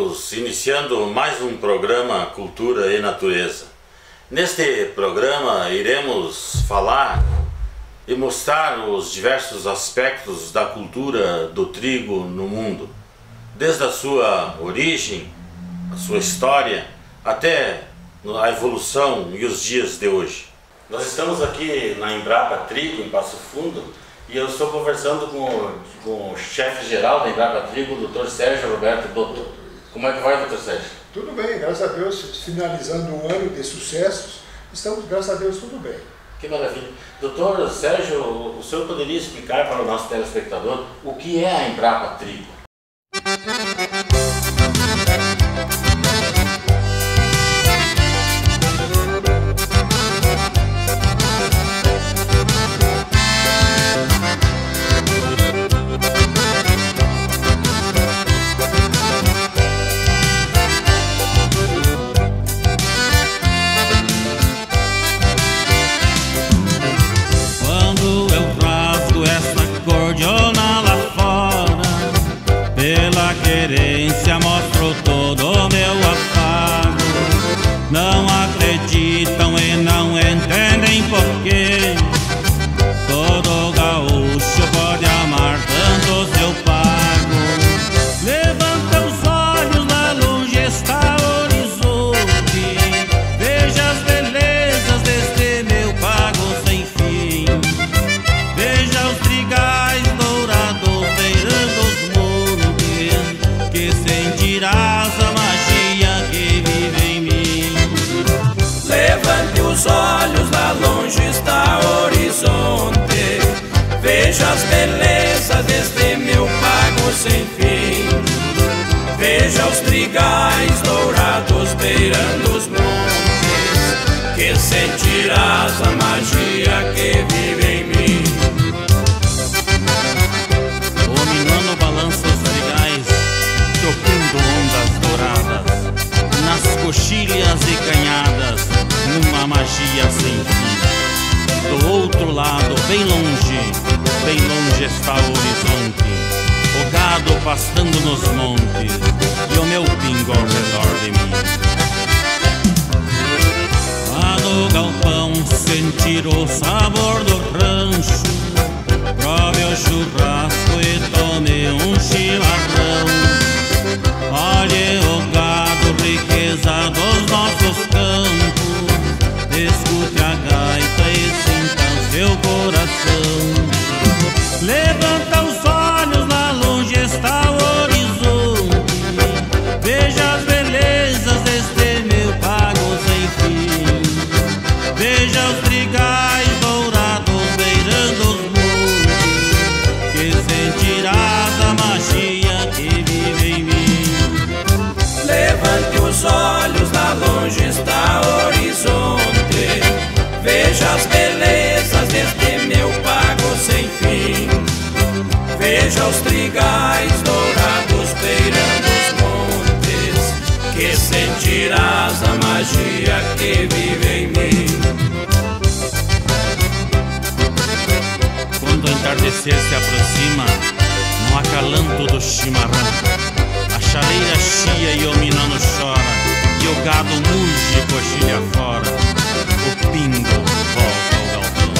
Estamos iniciando mais um programa Cultura e Natureza. Neste programa iremos falar e mostrar os diversos aspectos da cultura do trigo no mundo, desde a sua origem, a sua história, até a evolução e os dias de hoje. Nós estamos aqui na Embrapa Trigo, em Passo Fundo, e eu estou conversando com o chefe-geral da Embrapa Trigo, o Dr. Sérgio Roberto Dotto. Como é que vai, Dr. Sérgio? Tudo bem, graças a Deus, finalizando um ano de sucessos, estamos, graças a Deus, tudo bem. Que maravilha. Dr. Sérgio, o senhor poderia explicar para o nosso telespectador o que é a Embrapa Trigo? Mostro todo o meu afago. Não acreditam e não entendem porquê. Todo gaúcho pode amar tanto seu pago. Levanta os olhos, lá longe está o horizonte. Veja as belezas deste meu pago sem fim. Veja os trigais dourados beirando os montes, que sentirás a magia que vive em mim. Levante os olhos, lá longe está o horizonte. Veja as belezas deste meu pago sem fim. Veja os trigais dourados beirando os montes, que sentirás a magia que vive em mim. O minuano balança os trigais, tocando ondas douradas, nas coxilhas e canhadas, numa magia sem fim. Do outro lado, bem longe está o horizonte, o gado pastando nos montes e o meu pingo ao redor de mim. Lá no galpão sentir o sabor do rancho, prove o churrasco e tome um chimarrão. Olhe o gado, riqueza dos nossos campos, escute a gaita e sinta o seu coração. Levanta os olhos, lá longe está o horizonte. Veja as belezas deste meu pago sem fim. Veja os trigais dourados beirando os montes, que sentirás a magia que vive em mim. Levante os olhos, lá longe está o horizonte. Veja as belezas deste meu pago sem fim. Veja os trigais dourados beirando os montes, que sentirás a magia que vive em mim. Quando o entardecer se aproxima, no acalanto do chimarrão, a chaleira chia e o minano chora, e o gado muge coxilha fora, o pingo volta ao galpão.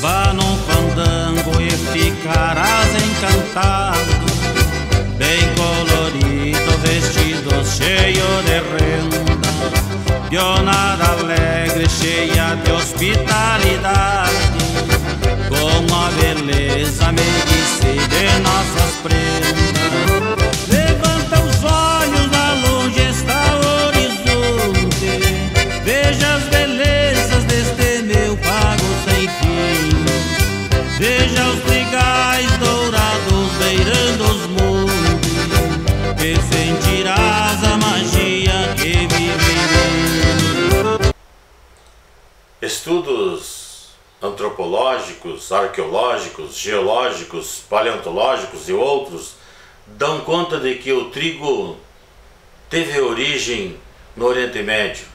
Vá num fandango e ficarás encantado, bem colorido, vestido cheio de renda, pionada alegre, cheia de hospitalidade, com a beleza meiguice de nossas prendas. Levanta os olhos, lá longe está o horizonte. Veja as belezas deste meu pago sem fim. Veja os trigais dourados beirando os montes, que sentirás a magia que vive em mim. Estudos antropológicos, arqueológicos, geológicos, paleontológicos e outros dão conta de que o trigo teve origem no Oriente Médio,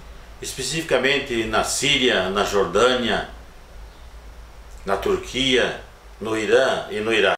especificamente na Síria, na Jordânia, na Turquia, no Irã e no Iraque.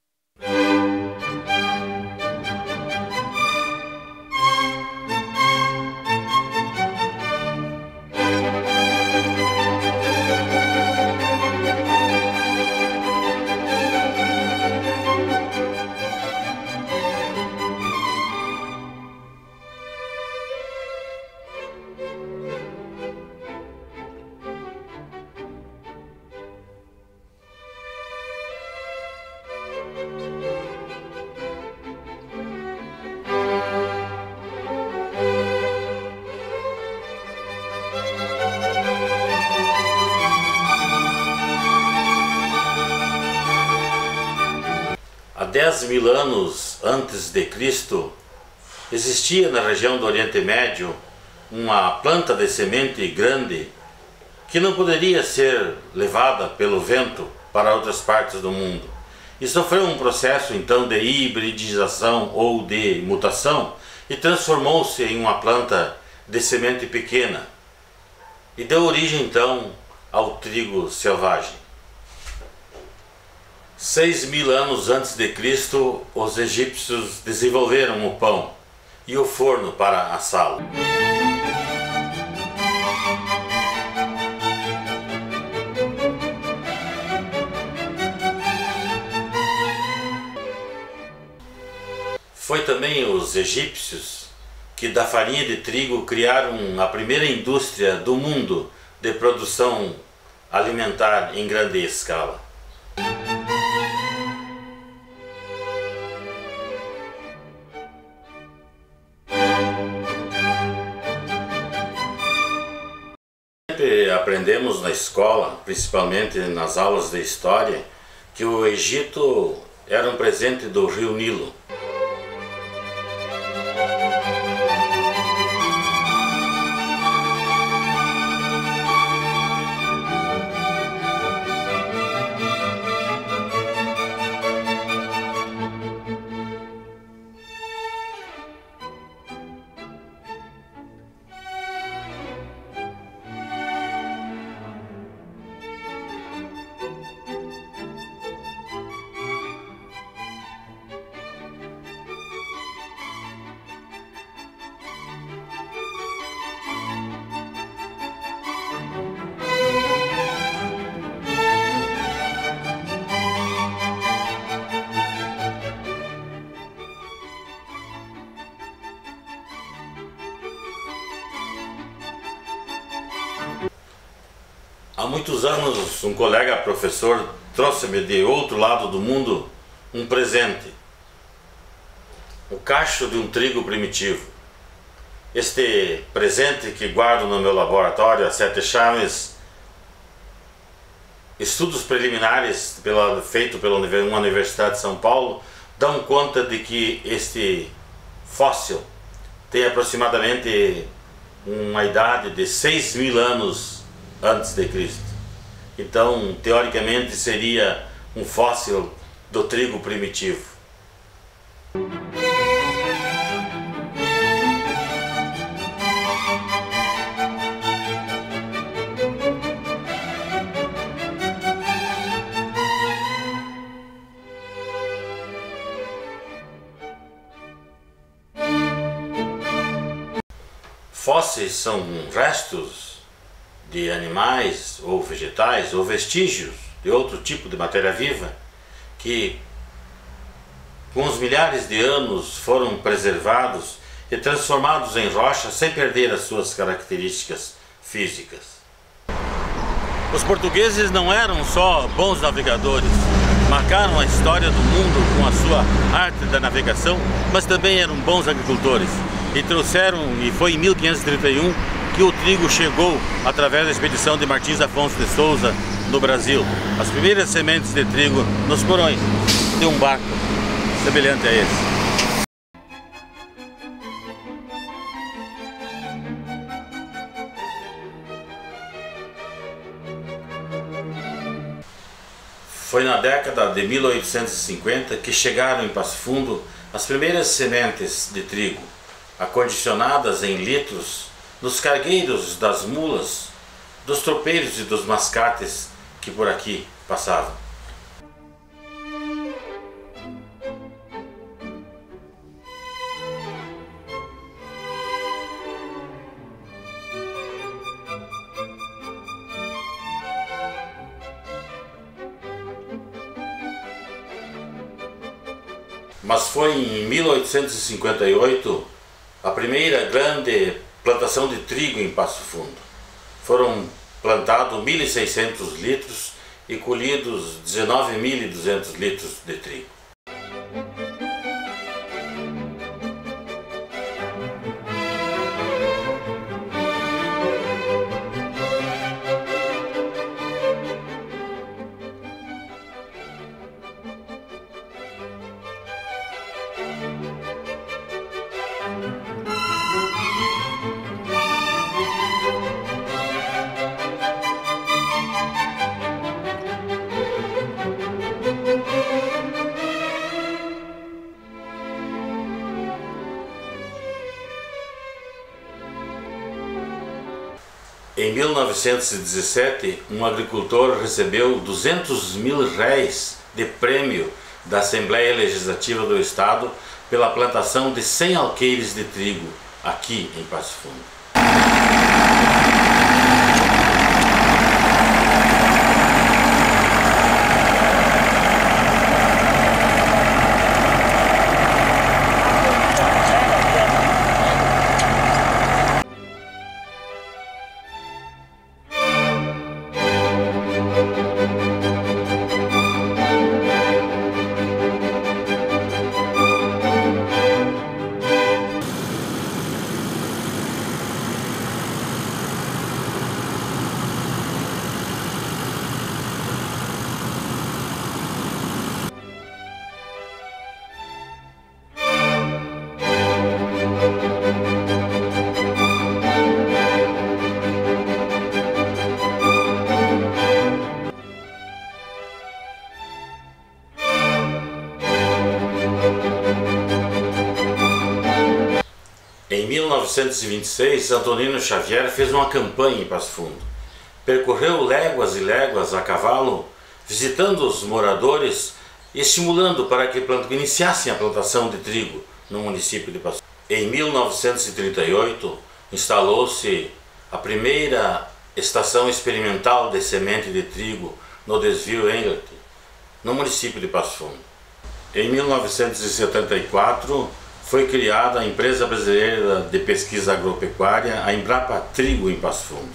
Há 10.000 anos antes de Cristo, existia na região do Oriente Médio uma planta de semente grande que não poderia ser levada pelo vento para outras partes do mundo. E sofreu um processo então de hibridização ou de mutação e transformou-se em uma planta de semente pequena e deu origem então ao trigo selvagem. 6.000 anos antes de Cristo, os egípcios desenvolveram o pão e o forno para assá-lo. Foi também os egípcios que da farinha de trigo criaram a primeira indústria do mundo de produção alimentar em grande escala. Sempre aprendemos na escola, principalmente nas aulas de história, que o Egito era um presente do rio Nilo. Há muitos anos, um colega professor trouxe-me de outro lado do mundo um presente. O cacho de um trigo primitivo. Este presente que guardo no meu laboratório a 7 chaves, estudos preliminares feito pela uma universidade de São Paulo, dão conta de que este fóssil tem aproximadamente uma idade de 6.000 anos antes de Cristo. Então, teoricamente, seria um fóssil do trigo primitivo. Fósseis são restos de animais ou vegetais ou vestígios de outro tipo de matéria viva que com os milhares de anos foram preservados e transformados em rocha sem perder as suas características físicas. Os portugueses não eram só bons navegadores, marcaram a história do mundo com a sua arte da navegação, mas também eram bons agricultores e trouxeram, e foi em 1531 que o trigo chegou através da expedição de Martins Afonso de Souza no Brasil. As primeiras sementes de trigo nos porões de um barco semelhante a esse. Foi na década de 1850 que chegaram em Passo Fundo as primeiras sementes de trigo, acondicionadas em litros nos cargueiros das mulas, dos tropeiros e dos mascates que por aqui passavam. Mas foi em 1858 a primeira grande plantação de trigo em Passo Fundo. Foram plantados 1.600 litros e colhidos 19.200 litros de trigo. Em 1917, um agricultor recebeu 200 mil réis de prêmio da Assembleia Legislativa do Estado pela plantação de 100 alqueires de trigo aqui em Passo Fundo. Em 1926, Antonino Xavier fez uma campanha em Passo Fundo. Percorreu léguas e léguas a cavalo, visitando os moradores e estimulando para que iniciassem a plantação de trigo no município de Passo Fundo. Em 1938, instalou-se a primeira estação experimental de semente de trigo no desvio Englert, no município de Passo Fundo. Em 1974, foi criada a Empresa Brasileira de Pesquisa Agropecuária, a Embrapa Trigo, em Passo Fundo.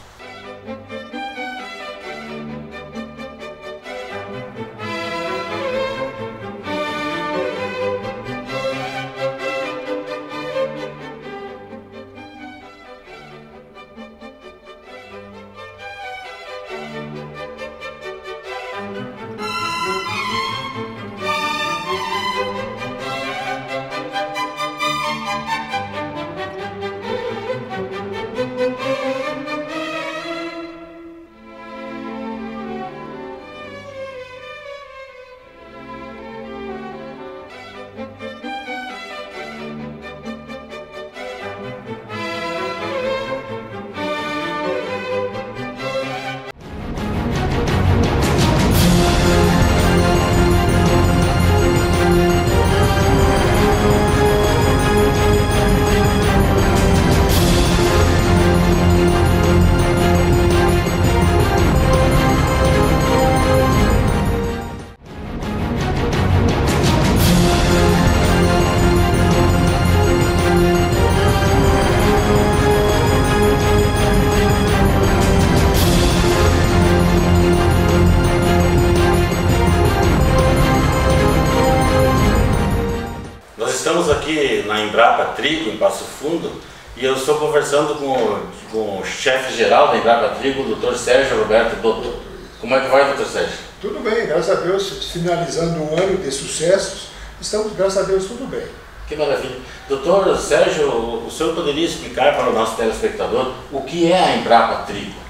Estamos aqui na Embrapa Trigo, em Passo Fundo, e eu estou conversando com o chefe-geral da Embrapa Trigo, o Dr. Sérgio Roberto Dotto. Como é que vai, Dr. Sérgio? Tudo bem, graças a Deus, finalizando um ano de sucessos, estamos, graças a Deus, tudo bem. Que maravilha. Dr. Sérgio, o senhor poderia explicar para o nosso telespectador o que é a Embrapa Trigo?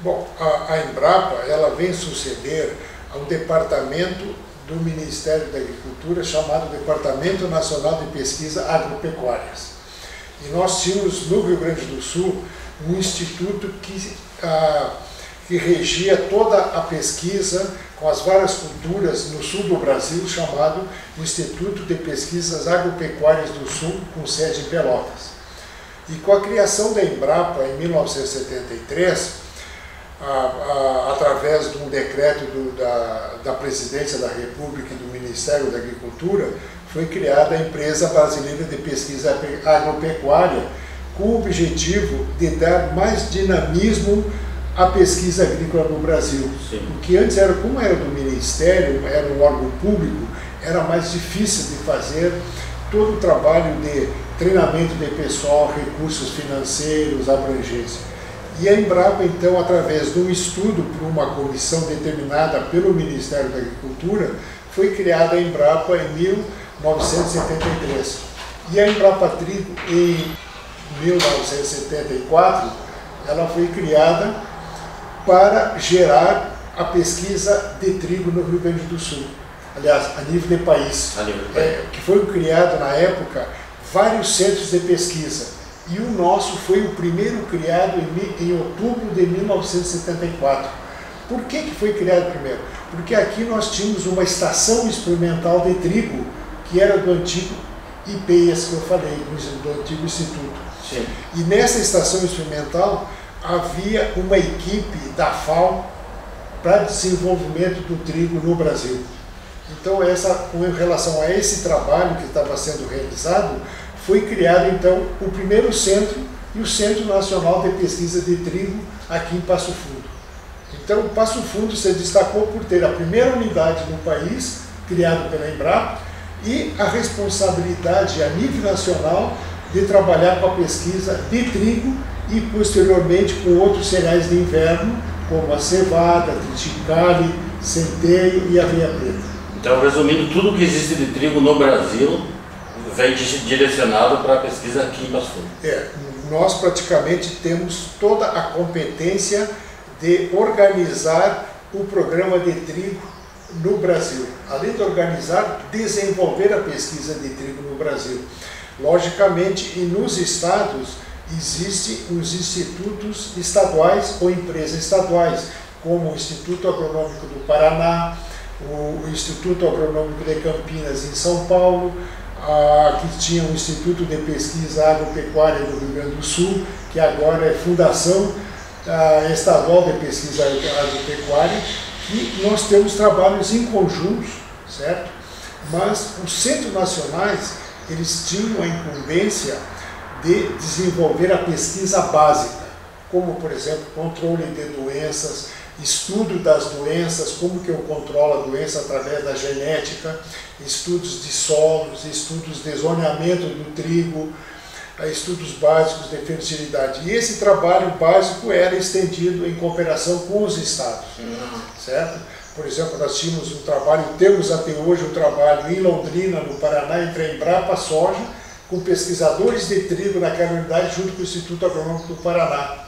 Bom, a Embrapa, ela vem suceder a um departamento do Ministério da Agricultura chamado Departamento Nacional de Pesquisa Agropecuárias. E nós tínhamos no Rio Grande do Sul um instituto que que regia toda a pesquisa com as várias culturas no sul do Brasil, chamado Instituto de Pesquisas Agropecuárias do Sul, com sede em Pelotas. E com a criação da Embrapa em 1973, através de um decreto da Presidência da República e do Ministério da Agricultura, foi criada a Empresa Brasileira de Pesquisa Agropecuária, com o objetivo de dar mais dinamismo à pesquisa agrícola no Brasil. Sim. Porque antes, como era do Ministério, era um órgão público, era mais difícil de fazer todo o trabalho de treinamento de pessoal, recursos financeiros, abrangência. E a Embrapa, então, através de um estudo por uma comissão determinada pelo Ministério da Agricultura, foi criada a Embrapa em 1973. E a Embrapa Trigo, em 1974, ela foi criada para gerar a pesquisa de trigo no Rio Grande do Sul. Aliás, a nível de país. Que foi criado na época vários centros de pesquisa. E o nosso foi o primeiro criado em outubro de 1974. Por que foi criado primeiro? Porque aqui nós tínhamos uma estação experimental de trigo, que era do antigo IPEAS, que eu falei, do antigo Instituto. Sim. E nessa estação experimental havia uma equipe da FAO para desenvolvimento do trigo no Brasil. Então, com relação a esse trabalho que estava sendo realizado, foi criado então o primeiro centro e o Centro Nacional de Pesquisa de Trigo aqui em Passo Fundo. Então, Passo Fundo se destacou por ter a primeira unidade no país, criada pela Embrapa, e a responsabilidade a nível nacional de trabalhar com a pesquisa de trigo e posteriormente com outros cereais de inverno, como a cevada, triticale, centeio e aveia preta. Então, resumindo, tudo que existe de trigo no Brasil vem direcionado para a pesquisa aqui em Passo Fundo. Nós praticamente temos toda a competência de organizar o programa de trigo no Brasil. Além de organizar, desenvolver a pesquisa de trigo no Brasil. Logicamente, e nos estados existem os institutos estaduais ou empresas estaduais, como o Instituto Agronômico do Paraná, o Instituto Agronômico de Campinas em São Paulo, que tinha o Instituto de Pesquisa Agropecuária do Rio Grande do Sul, que agora é Fundação Estadual de Pesquisa Agropecuária, e nós temos trabalhos em conjunto, certo? Mas os centros nacionais, eles tinham a incumbência de desenvolver a pesquisa básica, como, por exemplo, controle de doenças, estudo das doenças, como que eu controlo a doença através da genética, estudos de solos, estudos de zoneamento do trigo, estudos básicos de fertilidade. E esse trabalho básico era estendido em cooperação com os estados, certo? Por exemplo, nós tínhamos temos até hoje um trabalho em Londrina, no Paraná, entre a Embrapa Soja, com pesquisadores de trigo naquela unidade, junto com o Instituto Agronômico do Paraná.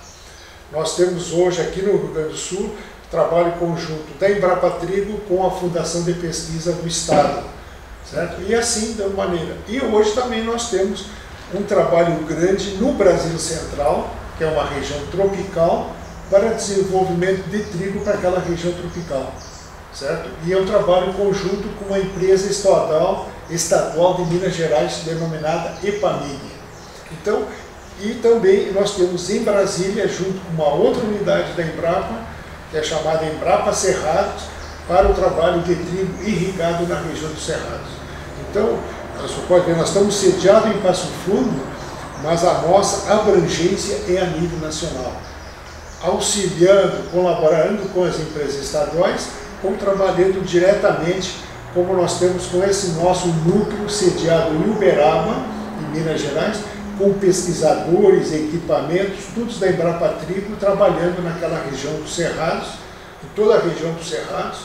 Nós temos hoje aqui no Rio Grande do Sul trabalho conjunto da Embrapa Trigo com a Fundação de Pesquisa do Estado, certo? E assim, da maneira. E hoje também nós temos um trabalho grande no Brasil Central, que é uma região tropical, para desenvolvimento de trigo para aquela região tropical, certo? E é um trabalho conjunto com uma empresa estadual de Minas Gerais, denominada EPAMIG. Então, e também nós temos em Brasília, junto com uma outra unidade da Embrapa, que é chamada Embrapa Cerrados, para o trabalho de trigo irrigado na região dos Cerrados. Então, você pode ver, nós estamos sediados em Passo Fundo, mas a nossa abrangência é a nível nacional, auxiliando, colaborando com as empresas estaduais, ou trabalhando diretamente, como nós temos com esse nosso núcleo sediado em Uberaba, em Minas Gerais, com pesquisadores, equipamentos, todos da Embrapa Trigo, trabalhando naquela região dos Cerrados, em toda a região dos Cerrados,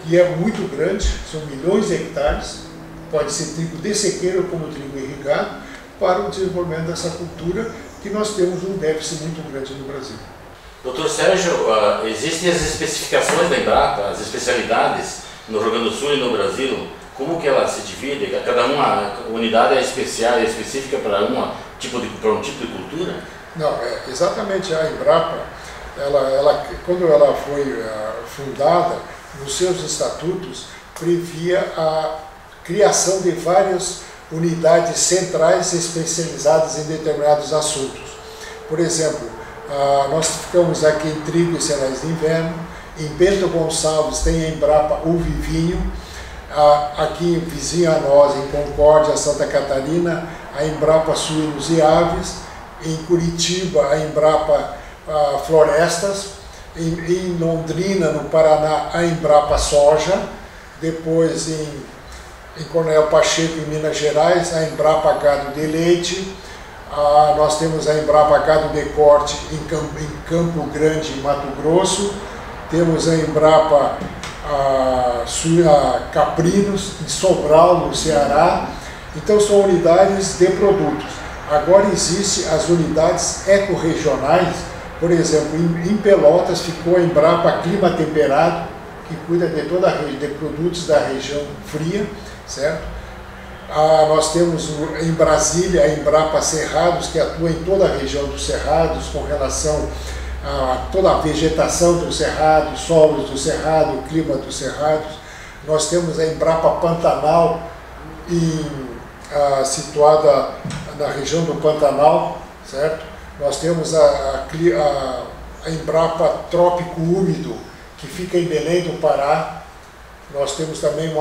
que é muito grande, são milhões de hectares, pode ser trigo de sequeira ou como trigo irrigado, para o desenvolvimento dessa cultura, que nós temos um déficit muito grande no Brasil. Doutor Sérgio, existem as especificações da Embrapa, as especialidades no Rio Grande do Sul e no Brasil, como que ela se divide? Cada uma unidade é especial, é específica para um tipo de cultura? Não, exatamente. A Embrapa, quando ela foi fundada, nos seus estatutos, previa a criação de várias unidades centrais especializadas em determinados assuntos. Por exemplo, nós ficamos aqui em trigo e cereais de inverno, em Bento Gonçalves tem a Embrapa Uva e Vinho, aqui vizinho a nós, em Concórdia, Santa Catarina, a Embrapa Suínos e Aves, em Curitiba, a Embrapa Florestas, em Londrina, no Paraná, a Embrapa Soja, depois em Coronel Pacheco, em Minas Gerais, a Embrapa Gado de Leite, nós temos a Embrapa Gado de Corte em Campo Grande, em Mato Grosso, temos a Embrapa Caprinos, em Sobral, no Ceará. Então são unidades de produtos. Agora existem as unidades ecorregionais, por exemplo, em Pelotas ficou a Embrapa Clima Temperado, que cuida de toda a rede de produtos da região fria, certo? Nós temos em Brasília a Embrapa Cerrados, que atua em toda a região dos Cerrados, com relação a toda a vegetação do Cerrado, solos do Cerrado, clima dos Cerrados. Nós temos a Embrapa Pantanal, situada na região do Pantanal, certo? Nós temos a Embrapa Trópico Úmido, que fica em Belém do Pará. Nós temos também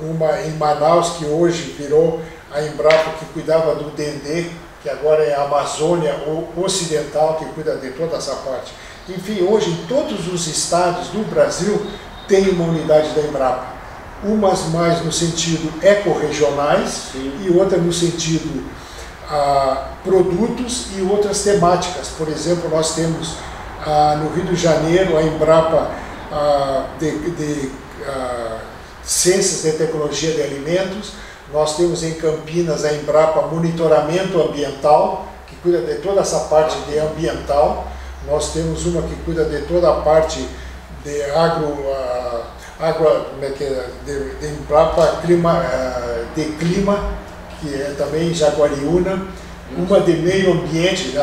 uma em Manaus, que hoje virou a Embrapa que cuidava do Dendê, que agora é a Amazônia Ocidental, que cuida de toda essa parte. Enfim, hoje em todos os estados do Brasil tem uma unidade da Embrapa. Umas mais no sentido ecorregionais e outra no sentido produtos e outras temáticas. Por exemplo, nós temos no Rio de Janeiro a Embrapa Ciências e Tecnologia de Alimentos. Nós temos em Campinas a Embrapa Monitoramento Ambiental, que cuida de toda essa parte de ambiental. Nós temos uma que cuida de toda a parte de de Embrapa Clima, que é também em Jaguariúna. Uma de Meio Ambiente,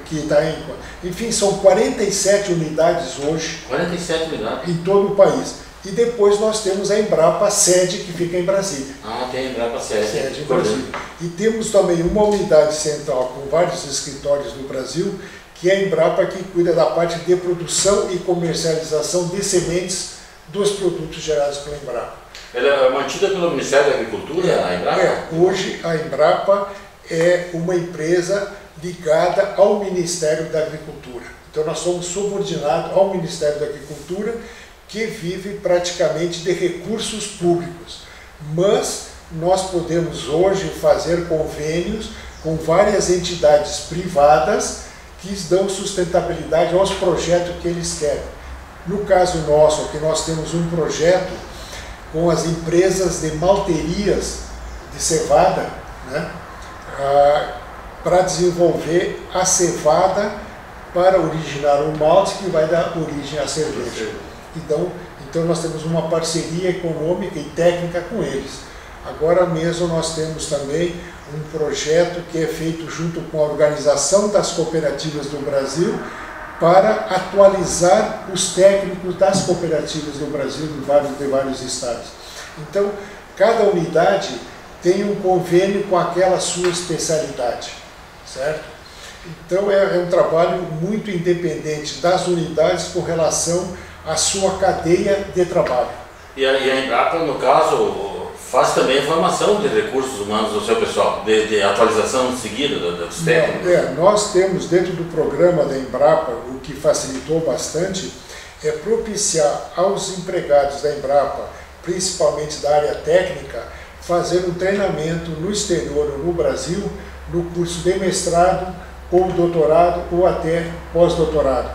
que está em... Enfim, são 47 unidades hoje. 47 unidades? Em todo o país. E depois nós temos a Embrapa Sede, que fica em Brasília. Tem a Embrapa Sede. Em Brasília. E temos também uma unidade central com vários escritórios no Brasil, que é a Embrapa, que cuida da parte de produção e comercialização de sementes dos produtos gerados pela Embrapa. Ela é mantida pelo Ministério da Agricultura, a Embrapa? Hoje a Embrapa é uma empresa ligada ao Ministério da Agricultura. Então nós somos subordinados ao Ministério da Agricultura, que vive praticamente de recursos públicos. Mas nós podemos hoje fazer convênios com várias entidades privadas que dão sustentabilidade aos projetos que eles querem. No caso nosso, aqui nós temos um projeto com as empresas de malterias de cevada, né, para desenvolver a cevada para originar um malte que vai dar origem à cerveja. Então nós temos uma parceria econômica e técnica com eles. Agora mesmo nós temos também um projeto que é feito junto com a Organização das Cooperativas do Brasil para atualizar os técnicos das cooperativas do Brasil de vários estados. Então, cada unidade tem um convênio com aquela sua especialidade, certo? Então é um trabalho muito independente das unidades com relação à sua cadeia de trabalho. E a Embrapa, no caso, faz também a formação de recursos humanos do seu pessoal, de atualização seguida dos técnicos? Nós temos dentro do programa da Embrapa, o que facilitou bastante, é propiciar aos empregados da Embrapa, principalmente da área técnica, fazer um treinamento no exterior ou no Brasil, no curso de mestrado ou doutorado ou até pós-doutorado.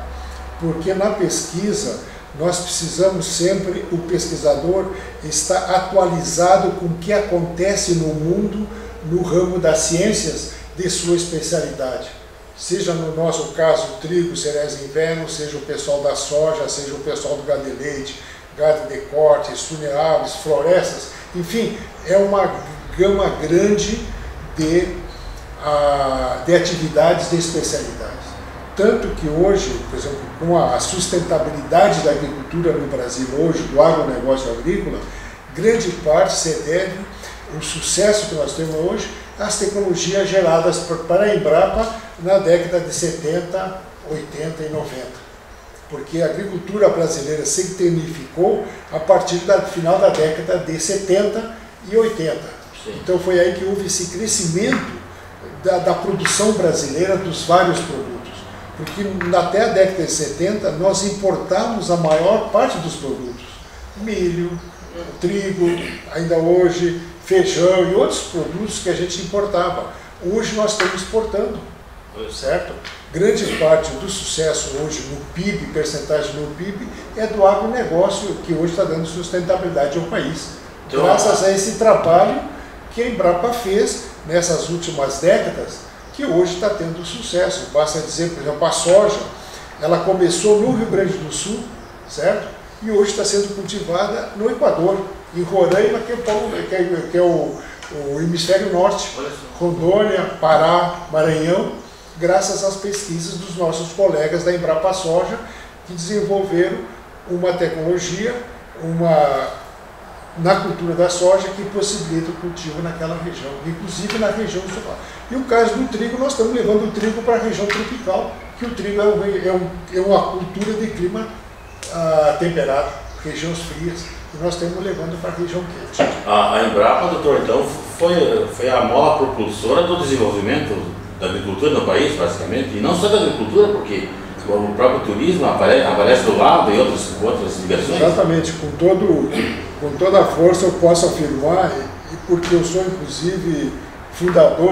Porque na pesquisa nós precisamos sempre, o pesquisador estar atualizado com o que acontece no mundo, no ramo das ciências de sua especialidade. Seja no nosso caso trigo, cereais de inverno, seja o pessoal da soja, seja o pessoal do gado de leite, gado de corte, suneaves, florestas, enfim, é uma gama grande de atividades de especialidades. Tanto que hoje, por exemplo, com a sustentabilidade da agricultura no Brasil hoje, do agronegócio agrícola, grande parte se deve o sucesso que nós temos hoje às tecnologias geradas para a Embrapa na década de 70, 80 e 90. Porque a agricultura brasileira se tecnificou a partir do final da década de 70 e 80. Sim. Então foi aí que houve esse crescimento da produção brasileira dos vários produtos. Porque até a década de 70 nós importamos a maior parte dos produtos. Milho, trigo, ainda hoje, feijão e outros produtos que a gente importava. Hoje nós estamos exportando, certo? Grande parte do sucesso hoje no PIB, percentagem no PIB, é do agronegócio que hoje está dando sustentabilidade ao país. Graças a esse trabalho que a Embrapa fez nessas últimas décadas, que hoje está tendo sucesso. Basta dizer, por exemplo, a soja, ela começou no Rio Grande do Sul, certo? E hoje está sendo cultivada no Equador, em Roraima, que é o hemisfério norte, Rondônia, Pará, Maranhão, graças às pesquisas dos nossos colegas da Embrapa Soja, que desenvolveram uma tecnologia, na cultura da soja que possibilita o cultivo naquela região, inclusive na região sul. E o caso do trigo, nós estamos levando o trigo para a região tropical, que o trigo é uma cultura de clima temperado, regiões frias, e nós estamos levando para a região quente. A Embrapa, doutor, então, foi a mola propulsora do desenvolvimento da agricultura no país, basicamente, e não só da agricultura, porque o próprio turismo aparece do lado e outras ligações. Exatamente, com toda a força eu posso afirmar, e porque eu sou inclusive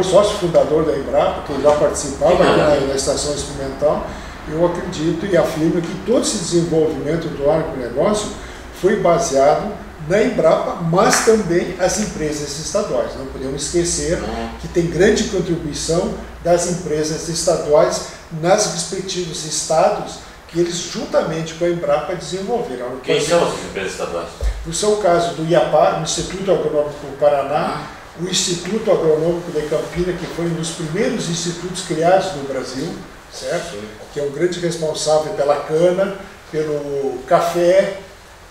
sócio fundador da Embrapa, que eu já participava aqui na estação experimental, eu acredito e afirmo que todo esse desenvolvimento do agronegócio foi baseado na Embrapa, mas também as empresas estaduais. Não podemos esquecer que tem grande contribuição das empresas estaduais nas respectivos estados, que eles juntamente com a Embrapa desenvolveram. Quem são as empresas estaduais? No seu caso do IAPAR, o Instituto Agronômico do Paraná, o Instituto Agronômico de Campina, que foi um dos primeiros institutos criados no Brasil, certo? Sim. Que é um grande responsável pela cana, pelo café,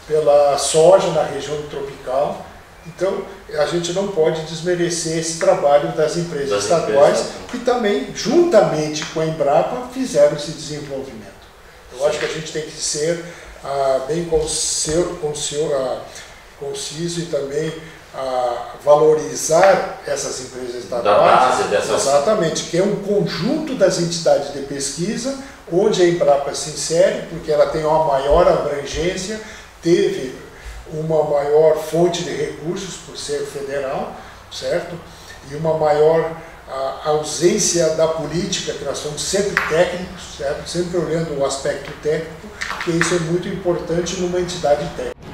pela soja na região tropical. Então, a gente não pode desmerecer esse trabalho das empresas estaduais, que também, juntamente com a Embrapa, fizeram esse desenvolvimento. Eu acho que a gente tem que ser bem conciso e também valorizar essas empresas estaduais. Da base dessas... Exatamente, que é um conjunto das entidades de pesquisa, onde a Embrapa se insere, porque ela tem uma maior abrangência, teve uma maior fonte de recursos, por ser federal, certo? E uma maior ausência da política, que nós somos sempre técnicos, certo? Sempre olhando o aspecto técnico, que isso é muito importante numa entidade técnica.